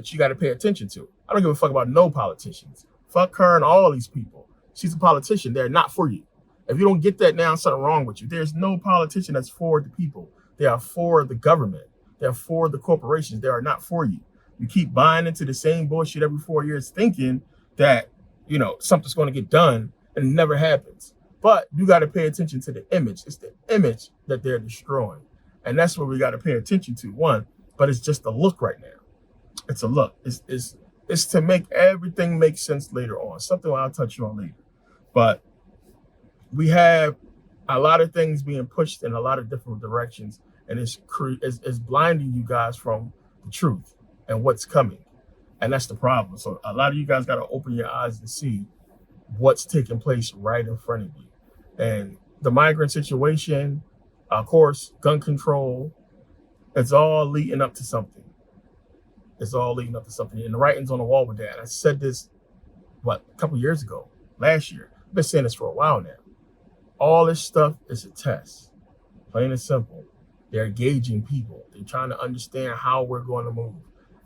that you got to pay attention to. I don't give a fuck about no politicians. Fuck her and all these people. She's a politician. They're not for you. If you don't get that now, something wrong with you. There's no politician that's for the people. They are for the government. They're for the corporations. They are not for you. You keep buying into the same bullshit every 4 years thinking that, you know, something's going to get done, and it never happens. But you got to pay attention to the image. It's the image that they're destroying. And that's what we got to pay attention to. One, but it's just a look right now. It's a look. It's to make everything make sense later on. Something I'll touch on later. But we have a lot of things being pushed in a lot of different directions, and it's blinding you guys from the truth and what's coming. And that's the problem. So a lot of you guys got to open your eyes to see what's taking place right in front of you. And the migrant situation, of course, gun control, it's all leading up to something. It's all leading up to something. And the writing's on the wall with that. I said this, a couple years ago, last year. I've been saying this for a while now. All this stuff is a test. Plain and simple. They're gauging people. They're trying to understand how we're going to move.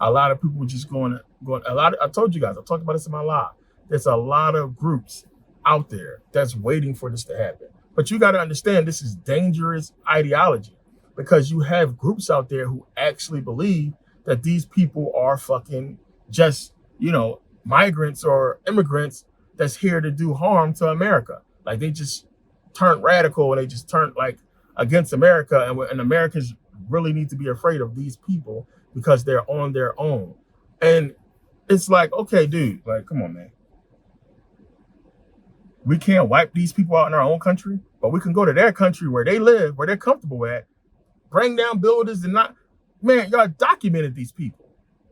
A lot of people just I told you guys, I talked about this in my live. There's a lot of groups out there that's waiting for this to happen. But you got to understand this is dangerous ideology, because you have groups out there who actually believe that these people are fucking just, you know, migrants or immigrants that's here to do harm to America. Like they just turned radical and they just turned like against America, and Americans really need to be afraid of these people because they're on their own. And it's like, okay, dude, like, come on, man. We can't wipe these people out in our own country, but we can go to their country where they live, where they're comfortable at, bring down buildings and not, man, y'all documented these people.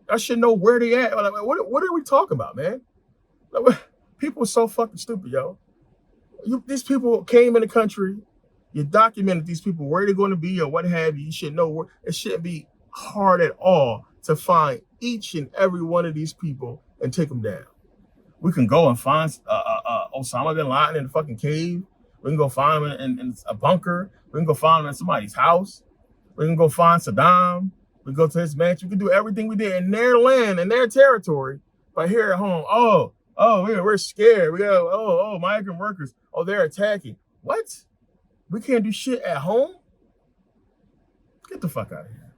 I should know where they at. Like, what are we talking about, man? Like, people are so fucking stupid, yo. These people came in the country. You documented these people, where they're going to be or what have you. You should know where. It shouldn't be hard at all to find each and every one of these people and take them down. We can go and find Osama bin Laden in the fucking cave. We can go find him in a bunker. We can go find him in somebody's house. We can go find Saddam. We can go to his mansion. We can do everything we did in their land, in their territory. But here at home, we're scared. We got, migrant workers. Oh, they're attacking. What? We can't do shit at home? Get the fuck out of here.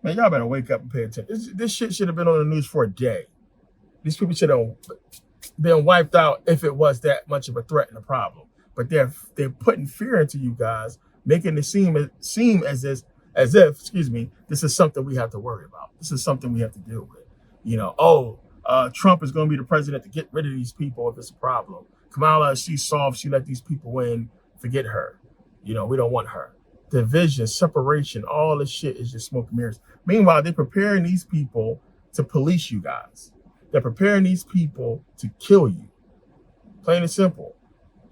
Man, y'all better wake up and pay attention. This shit should have been on the news for a day. These people should have been wiped out if it was that much of a threat and a problem. But they're putting fear into you guys, making it seem as if, this is something we have to worry about. This is something we have to deal with. You know, Trump is going to be the president to get rid of these people if it's a problem. Kamala, she's soft. She let these people in. Forget her. You know, we don't want her. Division, separation, all this shit is just smoke and mirrors. Meanwhile, they're preparing these people to police you guys. They're preparing these people to kill you. Plain and simple.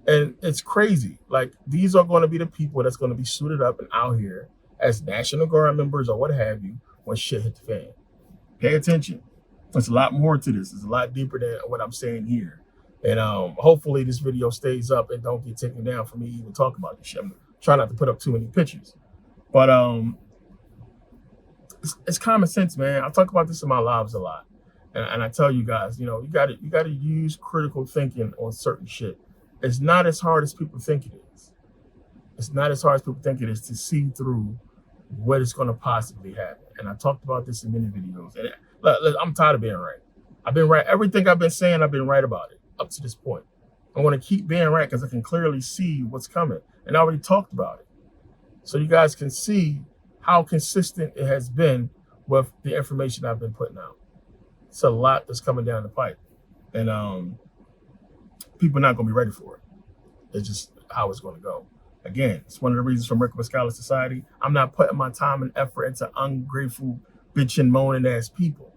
And it's crazy. Like, these are going to be the people that's going to be suited up and out here as National Guard members or what have you when shit hit the fan. Pay attention. There's a lot more to this. It's a lot deeper than what I'm saying here. And hopefully this video stays up and don't get taken down for me even talking about this shit. I'm trying not to put up too many pictures. But it's common sense, man. I talk about this in my lives a lot. And I tell you guys, you know, you gotta use critical thinking on certain shit. It's not as hard as people think it is. It's not as hard as people think it is to see through what is going to possibly happen. And I talked about this in many videos. And look, I'm tired of being right. I've been right. Everything I've been saying, I've been right about it up to this point. I want to keep being right because I can clearly see what's coming. And I already talked about it. So you guys can see how consistent it has been with the information I've been putting out. It's a lot that's coming down the pipe. And people are not going to be ready for it. It's just how it's going to go. Again, it's one of the reasons for Merkabah Scholar Society. I'm not putting my time and effort into ungrateful, bitching, moaning ass people.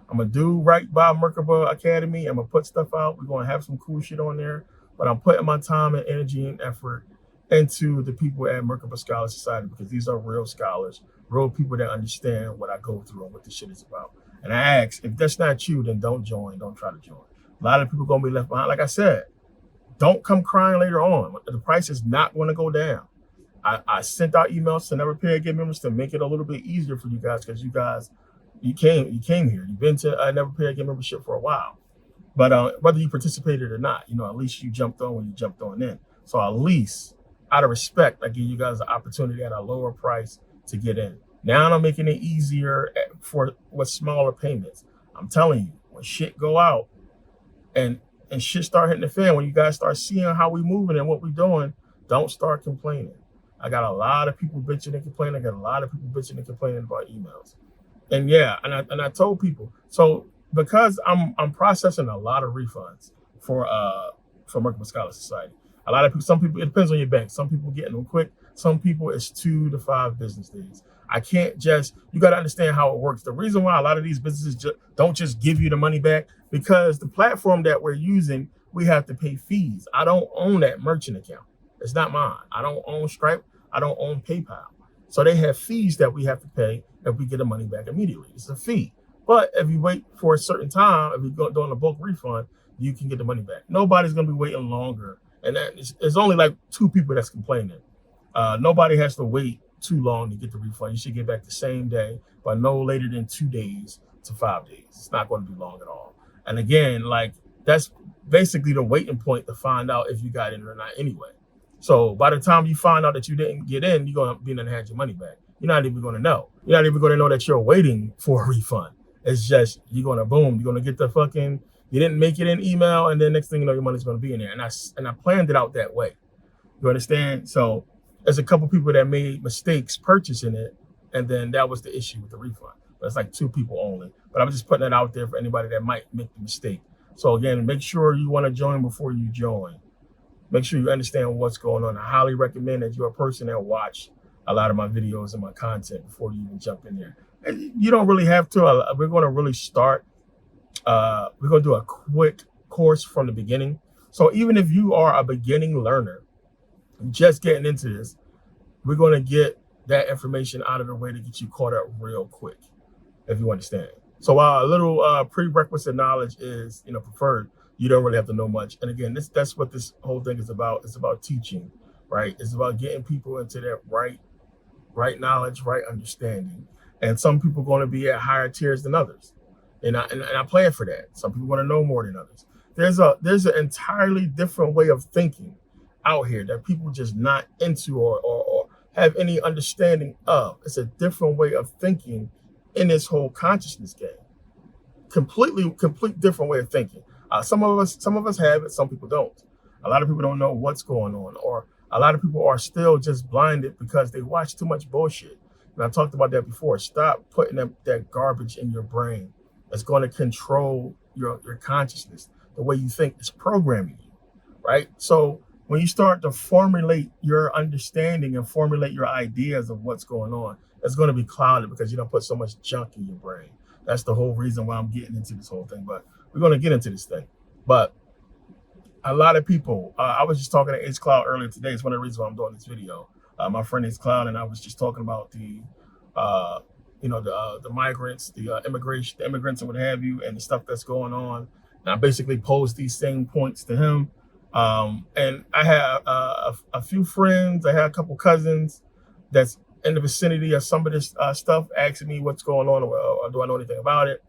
I'm going to do right by Merkabah Academy. I'm going to put stuff out. We're going to have some cool shit on there. But I'm putting my time and energy and effort into the people at Merkabah Scholar Society because these are real scholars, real people that understand what I go through and what this shit is about. And I ask, if that's not you, then don't join. Don't try to join. A lot of people going to be left behind. Like I said, don't come crying later on. The price is not going to go down. I sent out emails to Never Pay Again members to make it a little bit easier for you guys because you guys You came here. You've been to I Never Pay Again membership for a while. But whether you participated or not, at least you jumped on when you jumped on in. So at least out of respect, I give you guys an opportunity at a lower price to get in. Now I'm making it easier with smaller payments. I'm telling you, when shit go out and shit start hitting the fan, when you guys start seeing how we moving and what we doing, don't start complaining. I got a lot of people bitching and complaining. I got a lot of people bitching and complaining about emails. And yeah, and I told people, so because I'm processing a lot of refunds for Merkabah Scholar Society. A lot of people, some people, it depends on your bank. Some people getting them quick. Some people it's 2 to 5 business days. I can't you got to understand how it works. The reason why a lot of these businesses don't just give you the money back, because the platform that we're using, we have to pay fees. I don't own that merchant account. It's not mine. I don't own Stripe. I don't own PayPal. So they have fees that we have to pay if we get the money back immediately. It's a fee. But if you wait for a certain time, if you're doing a bulk refund, you can get the money back. Nobody's going to be waiting longer. And it's only like 2 people that's complaining. Nobody has to wait too long to get the refund. You should get back the same day, but no later than 2 days to 5 days. It's not going to be long at all. And again, like that's basically the waiting point to find out if you got in or not anyway. So by the time you find out that you didn't get in, you're going to be in and have your money back. You're not even going to know. You're not even going to know that you're waiting for a refund. It's just, you're going to boom. You're going to get the fucking, you didn't make it in email. And then next thing you know, your money's going to be in there. And I planned it out that way. You understand? So there's a couple people that made mistakes purchasing it. And then that was the issue with the refund. But it's like 2 people only. But I'm just putting that out there for anybody that might make the mistake. So again, make sure you want to join before you join. Make sure you understand what's going on. I highly recommend that you're a person that watch a lot of my videos and my content before you even jump in there. And you don't really have to. We're going to really start. We're going to do a quick course from the beginning. So even if you are a beginning learner, just getting into this, we're going to get that information out of the way to get you caught up real quick, if you understand. So while a little prerequisite knowledge is, preferred, you don't really have to know much. And again, that's what this whole thing is about. It's about teaching, right? It's about getting people into that right knowledge, right understanding. And some people are going to be at higher tiers than others. And I plan for that. Some people want to know more than others. There's an entirely different way of thinking out here that people just not into or have any understanding of. It's a different way of thinking in this whole consciousness game. Complete different way of thinking. Some of us have it, some people don't. A lot of people don't know what's going on, or a lot of people are still just blinded because they watch too much bullshit. And I talked about that before. Stop putting that garbage in your brain. That's going to control your consciousness. The way you think is programming you, right? So when you start to formulate your understanding and formulate your ideas of what's going on, it's going to be clouded because you don't put so much junk in your brain. That's the whole reason why I'm getting into this whole thing. But we're going to get into this thing. But a lot of people, I was just talking to H Cloud earlier today. It's one of the reasons why I'm doing this video. My friend H Cloud and I was just talking about the migrants, the immigrants and what have you, and the stuff that's going on. And I basically posed these same points to him. And I have a few friends. I have a couple cousins that's in the vicinity of some of this stuff, asking me what's going on or do I know anything about it.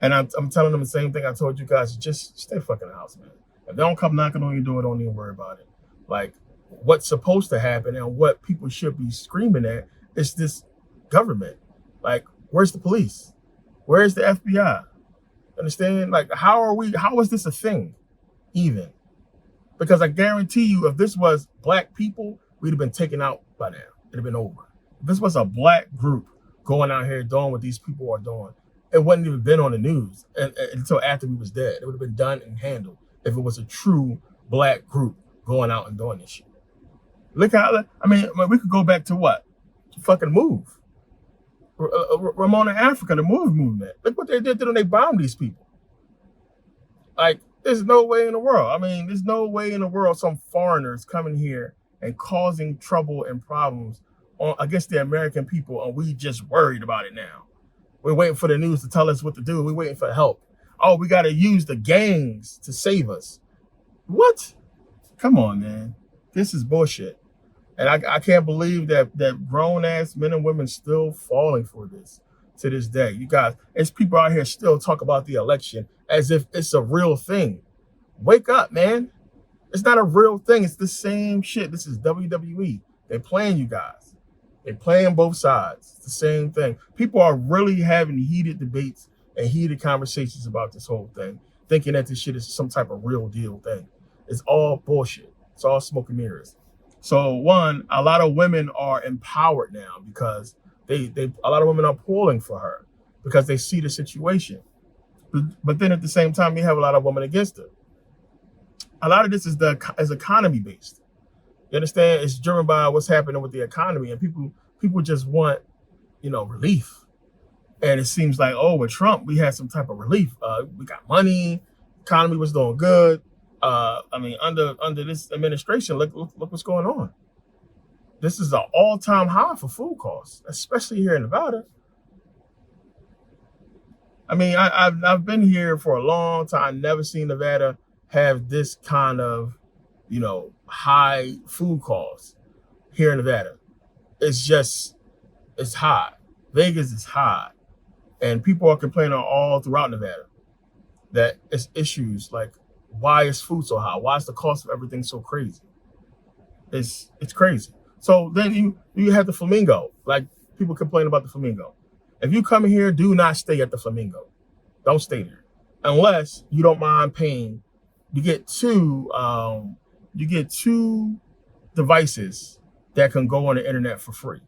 And I'm telling them the same thing I told you guys. Just stay fucking in the house, man. If they don't come knocking on your door, don't even worry about it. Like, what's supposed to happen and what people should be screaming at is this government. Like, where's the police? Where's the FBI? Understand? Like, how is this a thing even? Because I guarantee you, if this was black people, we'd have been taken out by now. It'd have been over. If this was a black group going out here doing what these people are doing, it wouldn't even been on the news until after we was dead. It would have been done and handled if it was a true black group going out and doing this shit. Look how, we could go back to what? Fucking Move. Ramona Africa, the Move movement. Look what they did when they bombed these people. Like, there's no way in the world. There's no way in the world some foreigners coming here and causing trouble and problems against the American people, and we just worried about it now. We're waiting for the news to tell us what to do. We're waiting for help. Oh, we got to use the gangs to save us. What? Come on, man. This is bullshit. And I can't believe that grown-ass men and women still falling for this. to this day. You guys, there's people out here still talk about the election as if it's a real thing. Wake up, man. It's not a real thing. It's the same shit. This is WWE. They're playing you guys. They're playing both sides. It's the same thing. People are really having heated debates and heated conversations about this whole thing, thinking that this shit is some type of real deal thing. It's all bullshit. It's all smoke and mirrors. So one, a lot of women are empowered now because a lot of women are pulling for her because they see the situation. But then at the same time, you have a lot of women against her. A lot of this is economy based. You understand? It's driven by what's happening with the economy, and people just want, relief. And it seems like, oh, with Trump, we had some type of relief. We got money, economy was doing good. Under this administration, look what's going on. This is an all-time high for food costs, especially here in Nevada. I've been here for a long time. I've never seen Nevada have this kind of, high food costs here in Nevada. It's high. Vegas is high. And people are complaining all throughout Nevada that it's issues like, why is food so high? Why is the cost of everything so crazy? It's crazy. So then you have the Flamingo. Like, people complain about the Flamingo. If you come here, do not stay at the Flamingo. Don't stay there. Unless you don't mind paying. You get two devices that can go on the internet for free.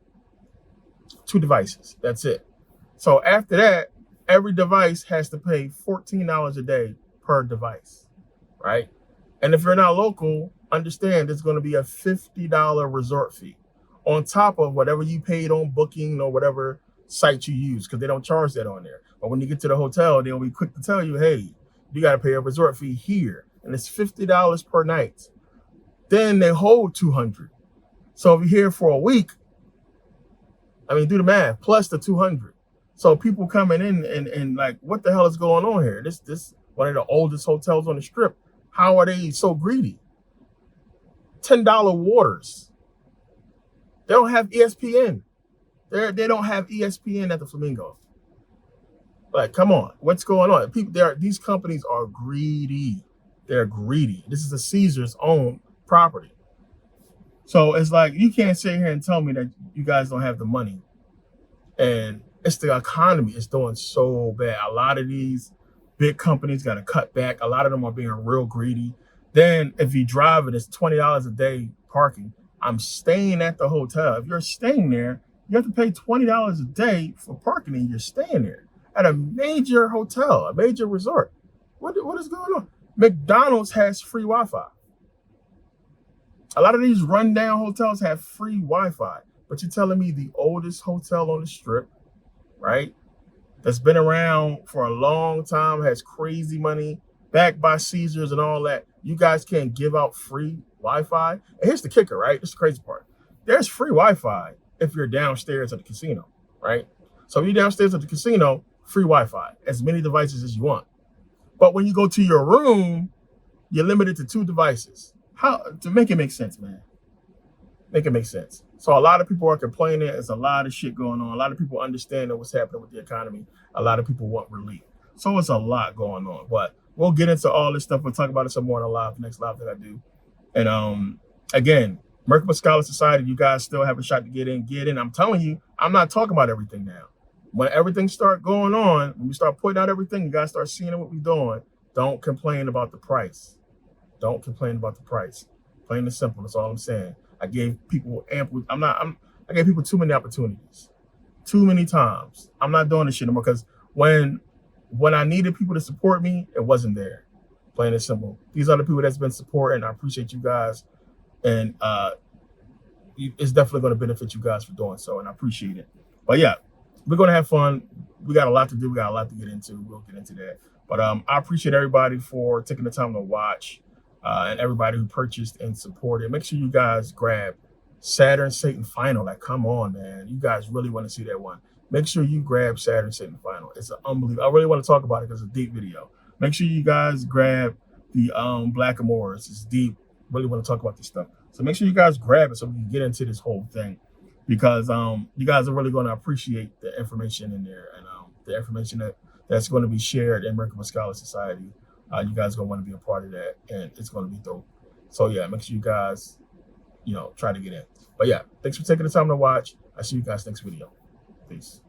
2 devices. That's it. So after that, every device has to pay $14 a day per device. Right? And if you're not local, understand there's going to be a $50 resort fee on top of whatever you paid on Booking or whatever site you use, because they don't charge that on there. But when you get to the hotel, they'll be quick to tell you, hey, you got to pay a resort fee here. And it's $50 per night. Then they hold $200. So if you're here for a week, do the math, plus the $200. So people coming in and like, what the hell is going on here? This one of the oldest hotels on the Strip. How are they so greedy? $10 waters. They don't have ESPN. They don't have ESPN at the Flamingo. Like, come on, what's going on? These companies are greedy. They're greedy. This is a Caesar's own property. So it's like, you can't sit here and tell me that you guys don't have the money. And it's the economy. It's doing so bad. A lot of these big companies got to cut back. A lot of them are being real greedy. Then if you drive it, it's $20 a day parking. I'm staying at the hotel. If you're staying there, you have to pay $20 a day for parking, and you're staying there at a major hotel, a major resort. What is going on? McDonald's has free Wi-Fi. A lot of these rundown hotels have free Wi-Fi. But you're telling me the oldest hotel on the Strip, right, that's been around for a long time, has crazy money, backed by Caesars and all that, you guys can't give out free Wi-Fi? And here's the kicker, right? This is the crazy part. There's free Wi-Fi if you're downstairs at the casino, right? So if you're downstairs at the casino, free Wi-Fi, as many devices as you want. But when you go to your room, you're limited to 2 devices. How to make it make sense, man? Make it make sense. So a lot of people are complaining. There's a lot of shit going on. A lot of people understand what's happening with the economy. A lot of people want relief. So it's a lot going on. But we'll get into all this stuff. We'll talk about it some more in the next live that I do. And again, Merkabah Scholar Society, you guys still have a shot to get in. Get in. I'm telling you, I'm not talking about everything now. When everything start going on, when we start putting out everything, you guys start seeing what we're doing. Don't complain about the price. Don't complain about the price. Plain and simple. That's all I'm saying. I gave people I gave people too many opportunities. Too many times. I'm not doing this shit anymore because when I needed people to support me, it wasn't there. Plain and simple. These are the people that's been supporting. I appreciate you guys. And it's definitely going to benefit you guys for doing so. And I appreciate it. But yeah, we're going to have fun. We got a lot to do. We got a lot to get into. We'll get into that. But I appreciate everybody for taking the time to watch. And everybody who purchased and supported. Make sure you guys grab Saturn Satan Final. Like, come on, man. You guys really want to see that one. Make sure you grab Saturn Satan Final. It's an unbelievable. I really want to talk about it because it's a deep video. Make sure you guys grab the Black Amours. It's deep. Really want to talk about this stuff. So make sure you guys grab it so we can get into this whole thing. because you guys are really going to appreciate the information in there, and the information that's going to be shared in Merkabah Scholar Society. You guys are going to want to be a part of that, and it's going to be dope. So yeah, make sure you guys, try to get in. But yeah, thanks for taking the time to watch. I'll see you guys next video. Peace.